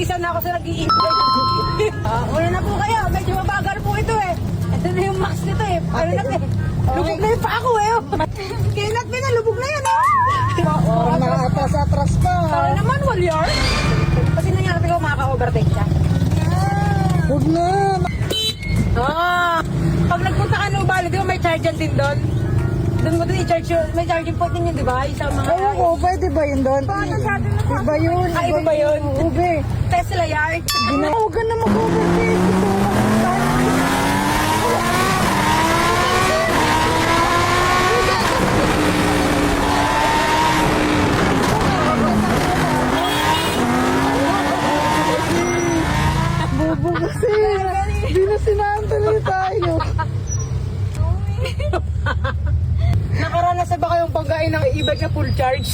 isa na ako sa nag-i-enjoy. Una na po kayo, medyo mabagal po ito eh. Ito na yung max nito eh. Ano na eh. Lubog na yung pa ako eh. Kinat mo na, lubog na yan eh. Parang nakatras-atras ka. Para naman, walyar. Kasi nangyari ko makaka-overtake siya. Huwag na. Pag nagpunta ka ng Bali, di ba may charger din doon? Doon mo din i-charge yun. May charging point din yun, di ba? Isa mga... Oo, pwede ba yun doon? Paano sabi mo? Iba yun. Iba ba yun? Ube. Tesla yard. Huwag ka na mag-overtake. Bobo kasi. Di na sinantali tayo. Nakaranas na ba kayong pagkain ng e-bike na full charge?